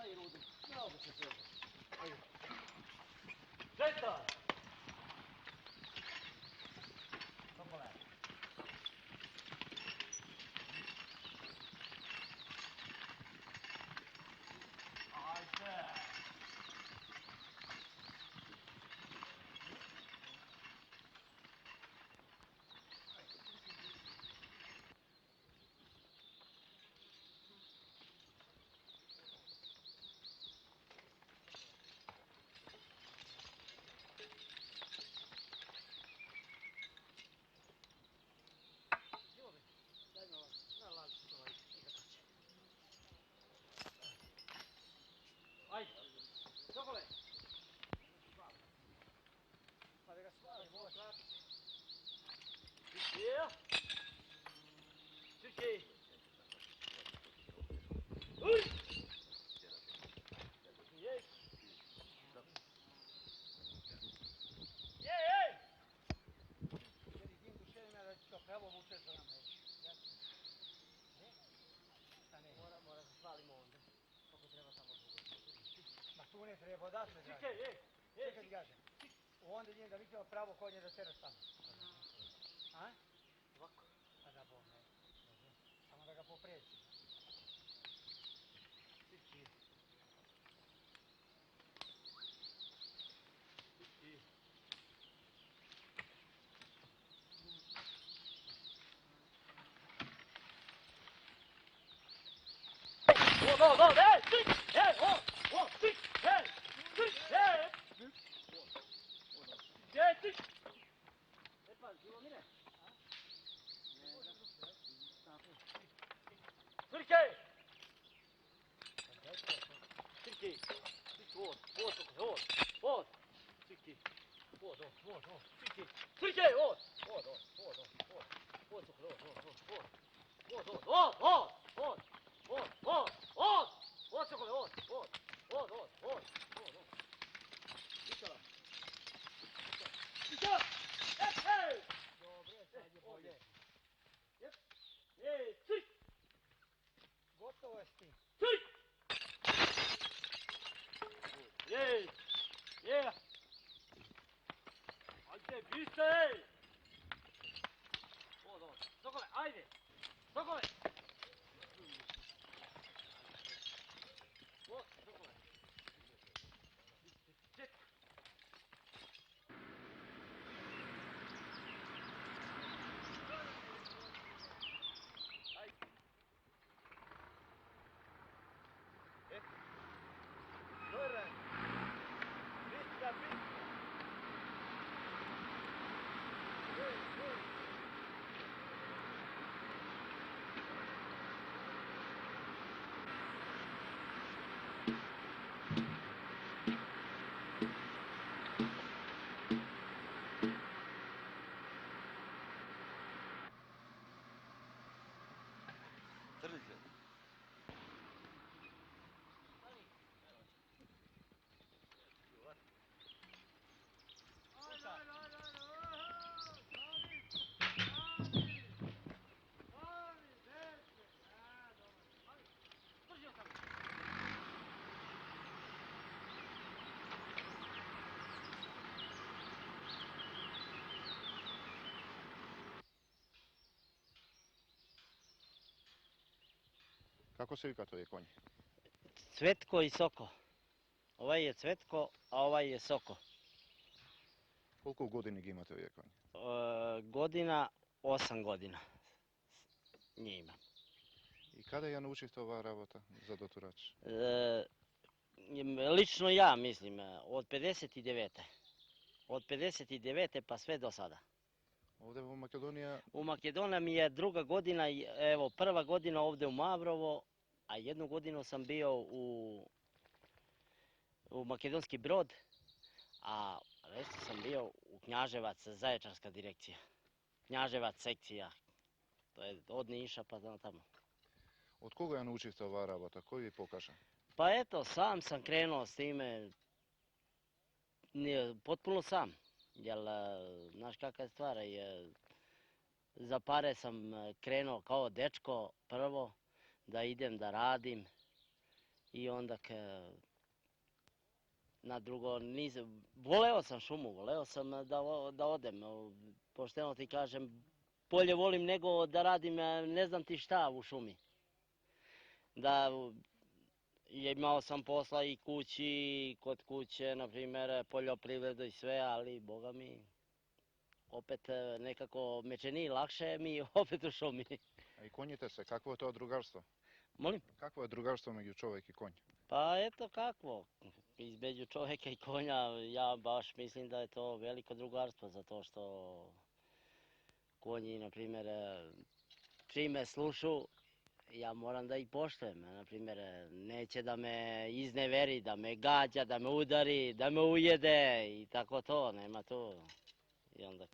Aj, Rudu, mnogo se treba. Ajde. Žeta! Sokole. Ajde! Ajde, Sokole! Pa da ga spavim, ovo trati. Čuči! Čuči! Uj! Jej! Jej, jej! Vedi, din duševina da ću to pravo vuče za nam reći. Stane. Mora se svalimo onda. Kako treba tamo drugo. Ma tu ne treba odatle, dragi. Čekaj, jej! Čekaj ti gažem. Onda idem da vidimo pravo konje da teraš tamo. A? Ovako. A da bom, ne. Samo da ga popreći. Stiči. Stiči. No, ej, stič! Ej, stič! Ej, stič! Ej! Ej, stič! E pa, živo mine? Svrke! Svrke! Od! Svrke! Svrke! Svrke! Gotovo je s tim. Jej! Jej! Ajde, biste, ej! Sokole, ajde! Sokole! Sokole! Ček! Ajde! Zoran! Bista! Kako se vika tvoje konje? Cvetko i Soko. Ovaj je Cvetko, a ovaj je Soko. Koliko godina imate ove konje? Godina, 8 godina njima. I kada je naučite ova rabota za doturač? Lično ja mislim, od 59. Od 59. pa sve do sada. Ovdje u Makedonija... U Makedoniji mi je druga godina, evo prva godina ovdje u Mavrovo, a jednu godinu sam bio u Makedonski Brod, a resto sam bio u Knjaževac, Zaječarska direkcija. Knjaževac sekcija, to je od Niša pa tamo. Od koga je naučite ova rabota? Koji vi pokaže? Pa eto, sam sam krenuo s time, potpuno sam. Jer, znaš kakva je stvar, za pare sam krenuo kao dečko prvo, da idem da radim I onda na drugo voleo sam šumu, voleo sam da odem. Pošteno ti kažem, bolje volim nego da radim ne znam ti šta u šumi. Da imao sam posla i kući, kod kuće, na primjer, poljoprivredu i sve, ali boga mi, opet nekako me čini lakše mi opet u šumi. A i konjite se, kakvo je to drugarstvo? Molim? Kakvo je drugarstvo među čovjek i konj? Pa eto kakvo, između čovjeka i konja ja baš mislim da je to veliko drugarstvo, zato što konji, na primjer, čime slušu, ja moram da ih poštujem. Na primjer, neće da me izneveri, da me gađa, da me udari, da me ujede i tako to, nema to. I onda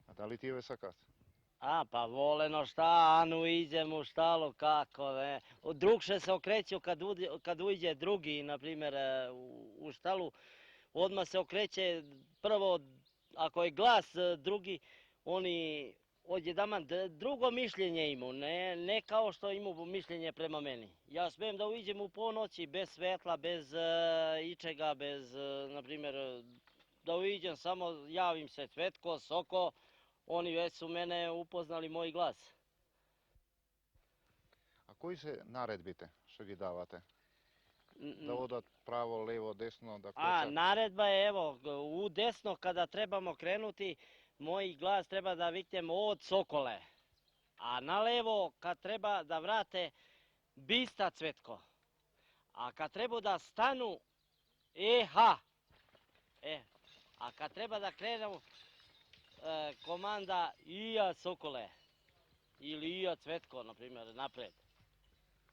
A da li ti je sakat? A, pa voleno šta, anu iđem u štalu, kako ne. Drugše se okreću kad uđe drugi, na primjer, u štalu, odmah se okreće prvo, ako je glas drugi, oni odjedaman drugo mišljenje imaju, ne kao što imaju mišljenje prema meni. Ja smijem da uđem u ponoći bez svetla, bez ičega, bez, na primjer, da uđem samo javim se Cvetko, Soko, oni već su mene upoznali moj glas. A koji se naredbite, što gi davate? Da odat pravo, levo, desno, da kočak? Naredba je evo, u desno kada trebamo krenuti, moj glas treba da viknem od Sokole. A na levo kad treba da vrate Bista Cvetko. A kad treba da stanu, ha. A kad treba da krenu, komanda Ija Sokole. Ili Ija Cvetko, na primjer, napred.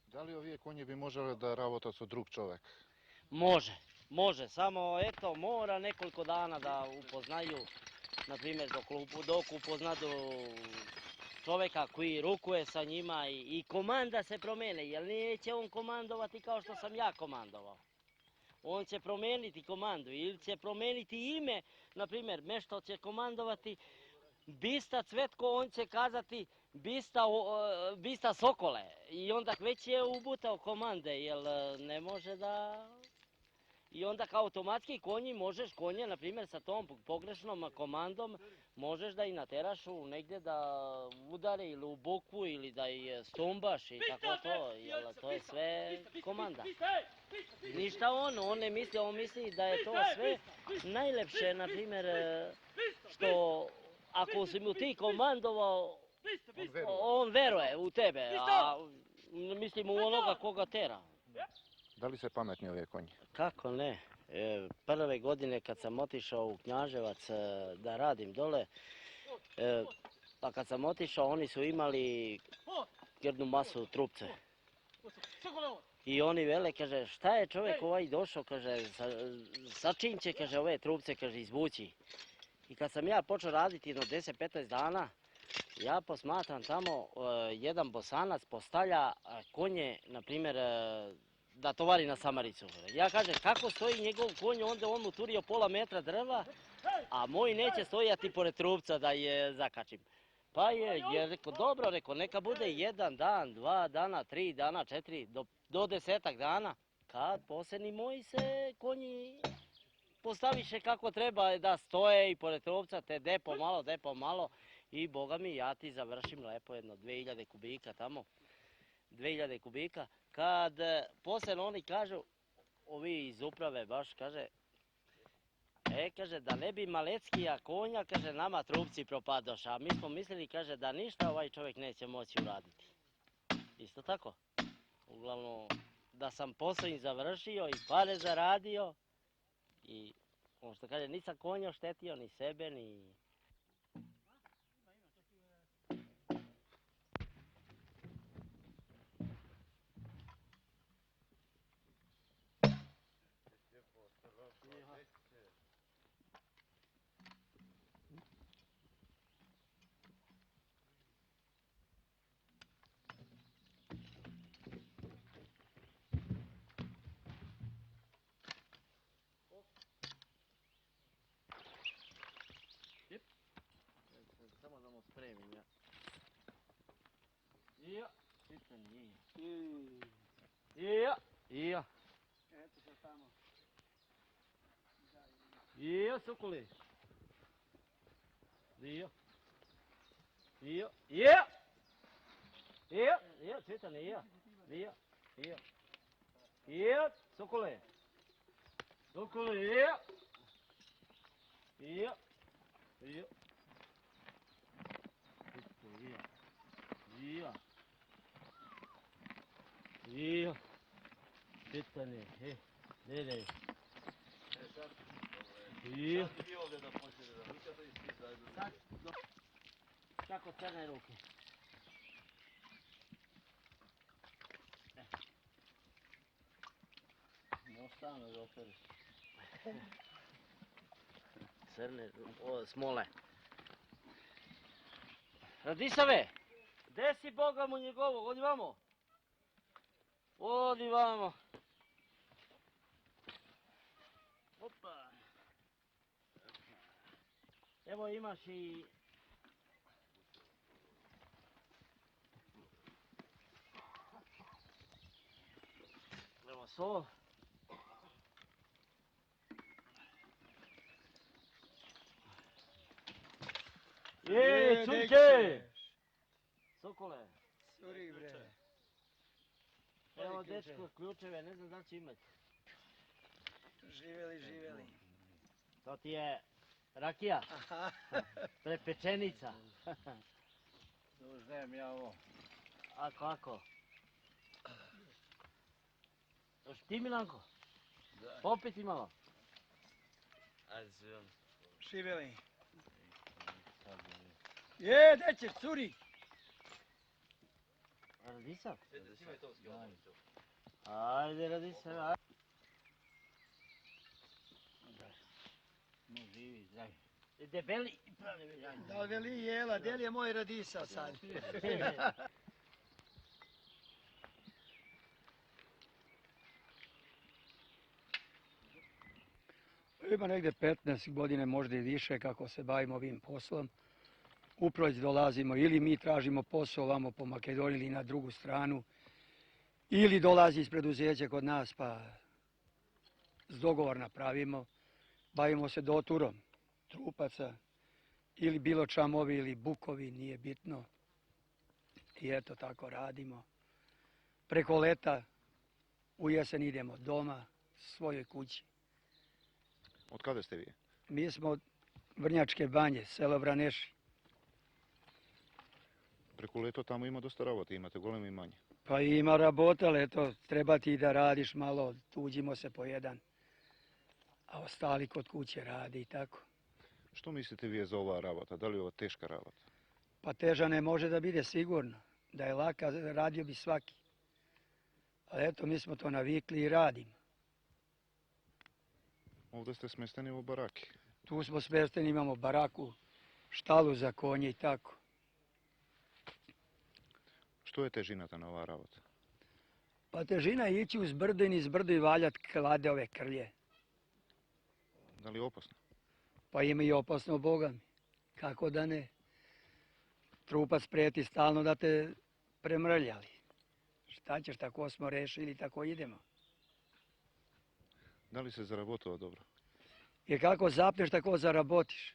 Da li ovi konji bi moželi da работат со друг човек? Može, samo eto mora nekoliko dana da upoznaju, na primjer dok upoznadu čovjeka koji rukuje sa njima i komanda se promene, jer neće on komandovati kao što sam ja komandovao. On će promijeniti komandu ili će promijeniti ime, na primjer, nešto će komandovati Bista Cvetko, on će kazati Bista Sokole i onda već je ubutao komande, jer ne može da... I onda kao automatski možeš konje, na primjer, sa tom pogrešnom komandom, možeš da i nateraš negdje da udari ili u bukvu ili da i stumbaš i tako to, jer to je sve komanda. Ništa on ne misli, on misli da je to sve najlepše, na primjer, što ako si mu ti komandovao, on veruje u tebe, a mislim u onoga koga tera. Da li se pametni ovi konji? Kako ne? Prve godine kad sam otišao u Knjaževac da radim dole, pa kad sam otišao oni su imali jednu masu trupce. I oni vele, kaže, šta je čovjek ovaj došao, kaže, sa čim će, kaže, ove trupce, kaže, izvući. I kad sam ja počeo raditi jedno 10-15 dana, ja posmatram tamo, jedan Bosanac postavlja konje, na primjer, da tovari na samaricu. Ja kažem, kako stoji njegov konj, onda on mu turio pola metra drva, a moj neće stojati pored trupca da je zakačim. Pa je rekao, dobro, rekao, neka bude 1 dan, 2 dana, 3 dana, 4, do 10 dana. Kad posljednji moji se konji postaviše kako treba da stoje i pored trupca, te depo malo i boga mi ja ti završim lepo jedno 2000 kubika tamo. 2000 kubika, kad poslije oni kažu, ovi iz uprave baš kaže, kaže da ne bi Maleckija konja, kaže nama trupci propadoš, a mi smo mislili, kaže da ništa ovaj čovjek neće moći uraditi. Isto tako. Uglavnom, da sam posao im završio i pare zaradio i, ono što kaže, nisam konja oštetio, ni sebe, ni... Samo da mu spremim, ja. Ja, čisto nije. Dio, sokoli. Dio. Dio. Dio. Dio. Dio, Cvjetane, dio. Dio. Dio. Dio, sokoli. Sokoli, dio. Dio. Dio. Dio. Dio. Dio. Cvjetane, dede. Dio. Sad, kako crne ruke. Ostane da operiš. Crne, smole. Radisave, gdje si Boga mu njegovog? Odi vamo. Odi vamo. Opa. Evo imaš i... Evo sol. Cunke! Sokole. Suri bre. Evo dečko ključeve, ne znam da li će imati. Živjeli. To ti je rakija, Aha. prepečenica. Uzmem ja ovo. A kako? Još ti Milanko? Da. Popiti malo. Ajde se on. Živjeli. Je, gdje ćeš, curi? Radisav? Snimaj to skijom. Ajde Radisav, ajde. No živi, zdravi. Debeli i pravi veljanje. Da li veli jela, gdje li je moj Radisa sad? Ima negdje 15 godine, možda i više, kako se bavimo ovim poslom. Uproć dolazimo, ili mi tražimo posao ovamo po Makedoniji ili na drugu stranu, ili dolazi iz preduzeća kod nas pa dogovor napravimo. Bavimo se doturom trupaca, ili bilo čamovi ili bukovi, nije bitno. I eto tako radimo. Preko leta u jesen idemo doma, svojoj kući. Od kada ste vi? Mi smo od Vrnjačke banje, selo Vraneši. Preko leto tamo ima dosta rabota, imate golem i manje. Pa ima rabota, ali eto, treba ti da radiš malo, tuđimo se po jedan. A ostali kod kuće radi i tako. Što mislite vi je za ova rabota? Da li je ovo teška rabota? Pa teža ne može da bude sigurno. Da je laka, radio bi svaki. Ali eto, mi smo to navikli i radimo. Ovdje ste smjesteni u baraki. Tu smo smješteni, imamo baraku, štalu za konje i tako. Što je težina ta nova rabota? Pa težina je ići uz brdo i niz brdo i valjat klade ove krlje. Da li je opasno? Pa ima i opasno, Boga mi. Kako da ne? Trupac prijeti stalno da te premrljali. Šta ćeš, tako smo rešili, tako idemo. Da li se zarabotilo dobro? Jer kako zapneš, tako zarabotiš.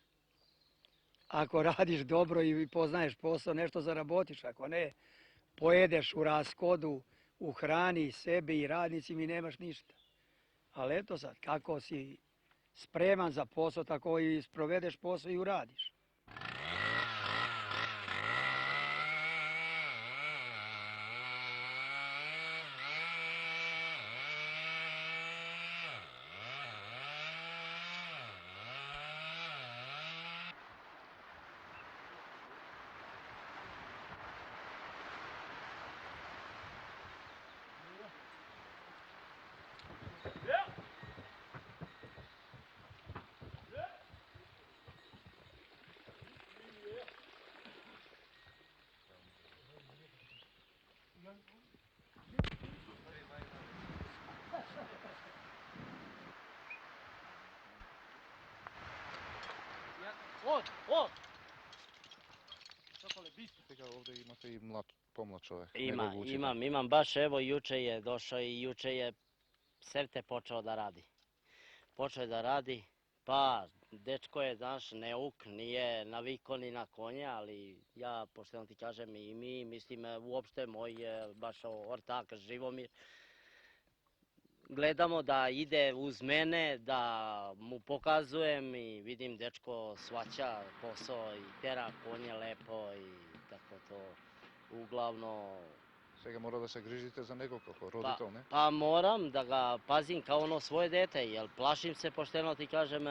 Ako radiš dobro i poznaješ posao, nešto zarabotiš. Ako ne, pojedeš u raskodu, u hrani sebi i radnicima i nemaš ništa. Ali eto sad, kako si spreman za posao, tako i sprovedeš posao i uradiš. Od! Сега ovdje imate i pomlad čovjek. Imam, baš evo juče je došao i juče je Sevte počeo da radi. Počeo je da radi, Pa, dečko je, znaš, neuk, nije naviko ni na konja, ali ja, pošteno ti kažem, i mi, mislim, uopšte moj baš ortak Živomir, gledamo da ide uz mene, da mu pokazujem i vidim dečko svaća posao i tera konje lepo i tako to. Uglavnom... Сега mora da se grižite za nekog kako roditelj, ne? Pa moram da ga pazim kao ono svoje dete, jer plašim se, pošteno ti kažem,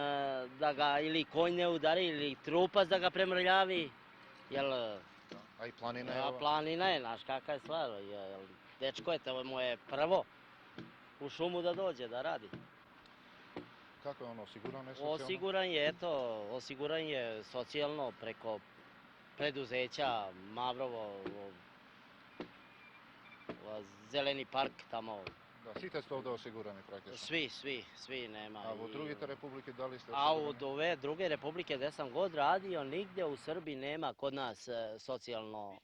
da ga ili konj ne udari ili trupac da ga premrljavi. Jer A i planina je ova. planina je, znaš kakva je stvar, jer dečko je, to mu je prvo u šumu da dođe, da radi. Kako je ono, osiguran je socijalno? Osiguran je socijalno preko preduzeća Mavrovo, Zeleni park tamo. Da, svi ste ovdje osigurani praktično. Svi nema. A u drugite republike da li ste A osigurani? u ove druge republike gdje sam god radio, nigdje u Srbiji nema kod nas socijalno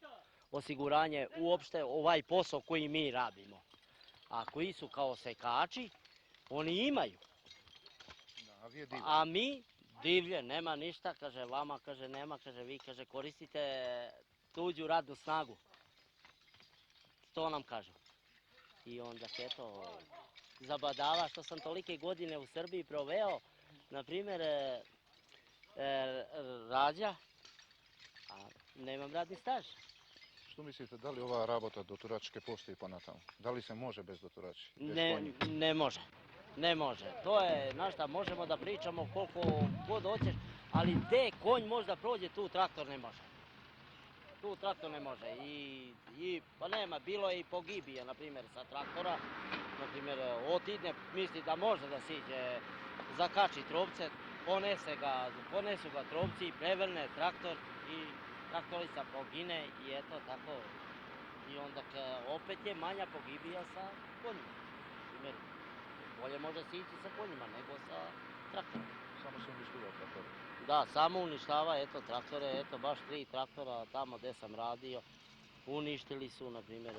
osiguranje, uopšte ovaj posao koji mi radimo. A koji su kao sekači, oni imaju. Da, a vi je divno. A mi divlje, nema ništa, kaže vama, kaže nema, kaže vi, kaže koristite tuđu radnu snagu. To nam kažu. I onda eto, zabadava što sam tolike godine u Srbiji proveo, na primjer, rađa, a nemam radni staž. Što mislite, da li ova rabota doturačke postoji po Natalu? Da li se može bez doturači? Ne može. Ne može. To je, znaš šta, možemo da pričamo koliko god hoćeš, ali gdje konj možda prođe, tu traktor ne može. Tu traktor ne može pa nema, bilo je i pogibija, na primjer, sa traktora. Na primjer, otidne, misli da može da siđe, zakači trupce, ponesu ga trupci, prevrne traktor i traktorica pogine i eto tako. I onda opet je manja pogibija sa konjima. Primjer, bolje može sići sa konjima nego sa traktorom. Samo se uništava traktor. Da, samo uništava, eto, traktore, eto, baš 3 traktora tamo gdje sam radio, uništili su, na primjer,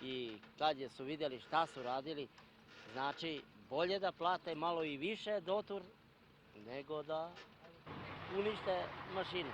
i kad su vidjeli šta su radili, znači, bolje da plate malo i više dotur, nego da unište mašinu.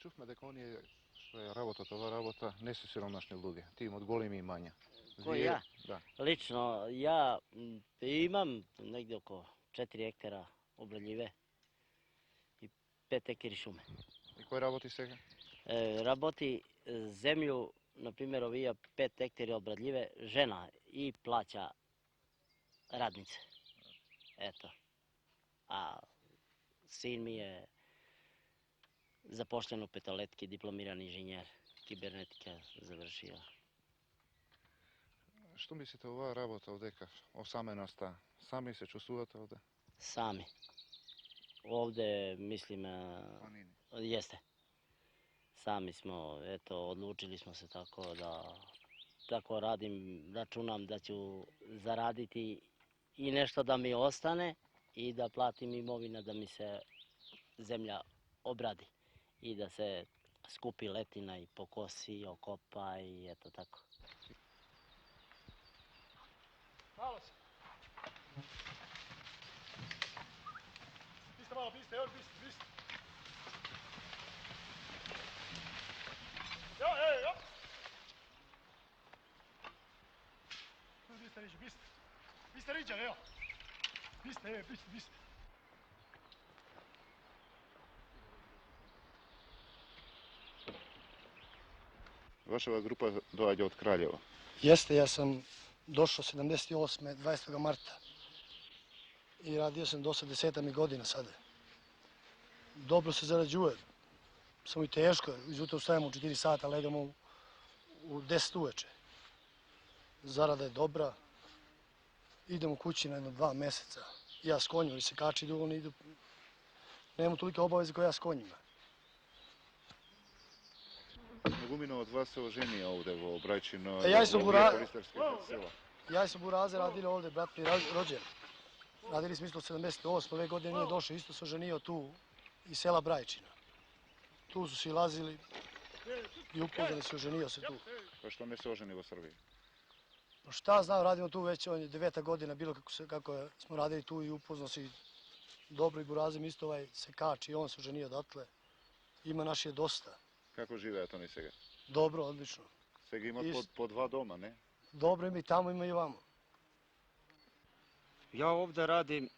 Čuhme дека оние што ја работат ова работа не се сиромашни луѓе, ти имат големи имања. Кој ја? Да. Lično, ja imam negdje oko 4 hektara obradljive i 5 hektara šume. И кој работи сега? Работи zemlju, na primjer, ovija 5 hektara obradljive, žena i plaća radnice. Eto. A sin mi je zapošljen u Petoletki, diplomirani inženjer kibernetike završio. Што мислите оваа работа овдека, осаменоста, сами се чувствувате овде? Sami. Ovdje, mislim, jeste. Sami smo, eto, odlučili smo se tako da tako radim, računam da ću zaraditi i nešto da mi ostane i da platim imovina da mi se zemlja obradi i da se skupi letina i pokosi, okopa i eto tako. Malo se. Biste malo, biste, još biste. Jo, jo. Biste riđe, biste. Biste riđe, evo. Biste. Ваша група доаѓа од Краљево. Jeste, ja sam došao 78. 20. marta i radio sam do 10 mi godina sada. Dobro se zarađuje, samo i teško. Izjutra ustajem u 4 sata, legamo u 10 uveče. Zarada je dobra. Idemo kući na jedno 2 mjeseca. Ja s konjima, ili se kači idu, oni idu. Nemamo tolike obaveze kao ja s konjima. Mnogumino od vas se oženio ovdje u Brajčinu. Ja sam Buraze radili ovdje, brat mi je rođen. Radili smo isto 78. Ove godine nije došao, isto se oženio tu iz sela Brajčina. Tu su si lazili i upoznali se, oženio se tu. Pa što ne se oženi u Srbiji? Pa šta znam, radimo tu već, on je 9. godina bilo kako smo radili tu i upoznao se dobro i Burazem isto se kači i on se oženio odatle. Ima naš je dosta. Kako žive to ni sega? Dobro, odlično. Sega ima po 2 doma, ne? Dobro, ima i tamo, ima i vamo. Ja ovdje radim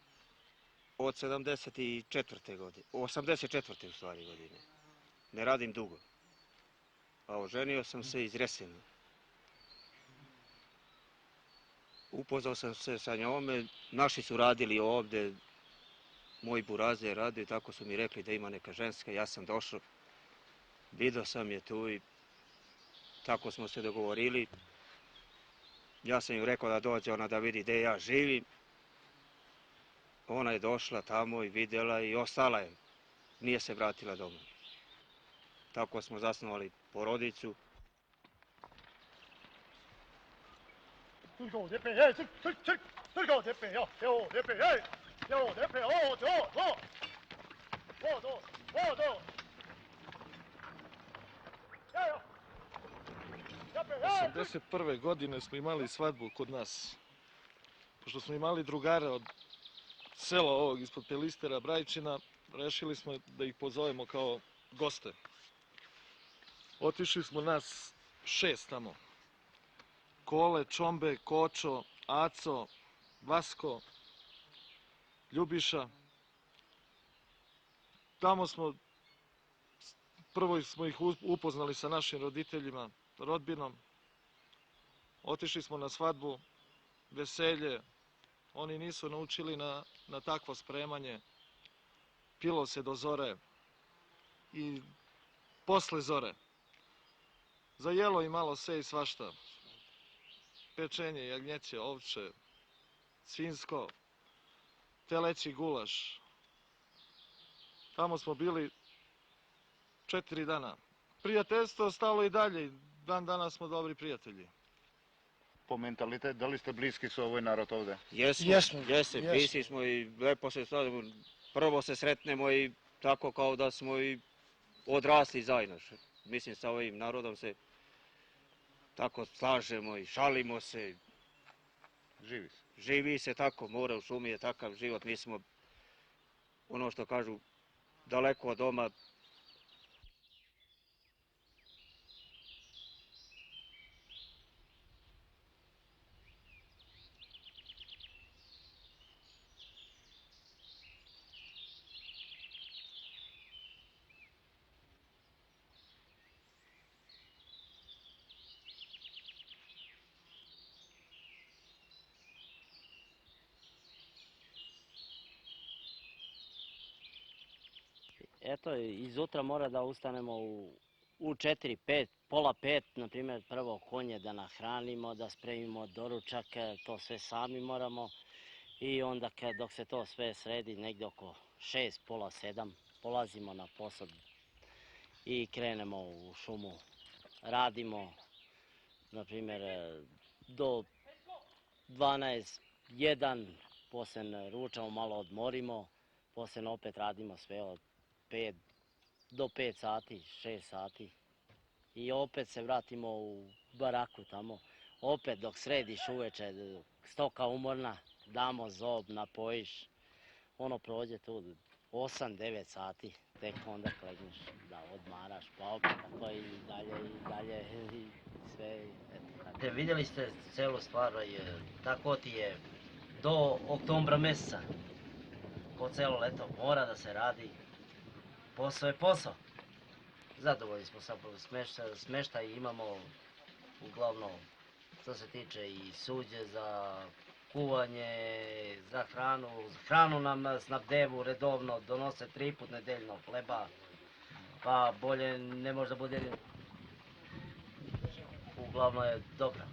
od 74. godine, 84. u stvari godine. Ne radim dugo. A oženio sam se iz Resina. Upoznao sam se sa njome, naši su radili ovdje, moj Buraze je radio i tako su mi rekli da ima neka ženska, ja sam došao, vidio sam je tu i tako smo se dogovorili. Ja sam im rekao da dođe ona da vidi gdje ja živim. Ona je došla tamo i vidjela i ostala je, nije se vratila doma. Tako smo zasnovali porodicu. '81. godine smo imali svadbu kod nas. Pošto smo imali drugare od sela ovog ispod Pelistera, Brajčina, rešili smo da ih pozovemo kao goste. Otišli smo nas 6 tamo. Kole, Čombe, Kočo, Aco, Vasko, Ljubiša. Tamo smo, prvo smo ih upoznali sa našim roditeljima, rodbinom. Otišli smo na svadbu, veselje. Oni nisu naučili na takvo spremanje. Pilo se do zore i posle zore. Zajelo i malo sve i svašta. Pečenje, jagnjeće, ovče, svinjsko, teleći gulaš. Tamo smo bili 4 dana. Prijateljstvo ostalo i dalje. Dan danas smo dobri prijatelji. Po mentalitet, da li ste bliski su ovoj narod ovdje? Jesmo, bliski smo i lepo se stavimo. Prvo se sretnemo i tako kao da smo i odrasli zajedno. Mislim, sa ovim narodom se tako slažemo i šalimo se. Živi se. Živi se tako, mora u šumi je takav život. Mi smo, ono što kažu, daleko od doma. Eto, izutra mora da ustanemo u 4, 5, pola 5, na primjer, prvo konje da nahranimo, da spremimo doručak, to sve sami moramo. I onda dok se to sve sredi, negdje oko 6, pola 7, polazimo na posad i krenemo u šumu. Radimo, na primjer, do 12, 1, poslije ručamo, malo odmorimo, poslije opet radimo sve od 5 do 5 sati, 6 sati i opet se vratimo u baraku tamo. Opet dok središ uveče, stoka umorna, damo zob, napojiš, ono prođe tu 8-9 sati, tek onda klegneš da odmaraš, pa opet tako i dalje i sve. Vidjeli ste celu stvar, tako ti je do oktobra mjeseca, po celo leto mora da se radi. Posao je posao. Zadovoljni smo sa smještaj, imamo uglavnom što se tiče i suđe za kuvanje, za hranu. Hranu nam snabdevu redovno, donose 3 put nedeljno hleba, pa bolje ne može da bude u uglavnom je dobra.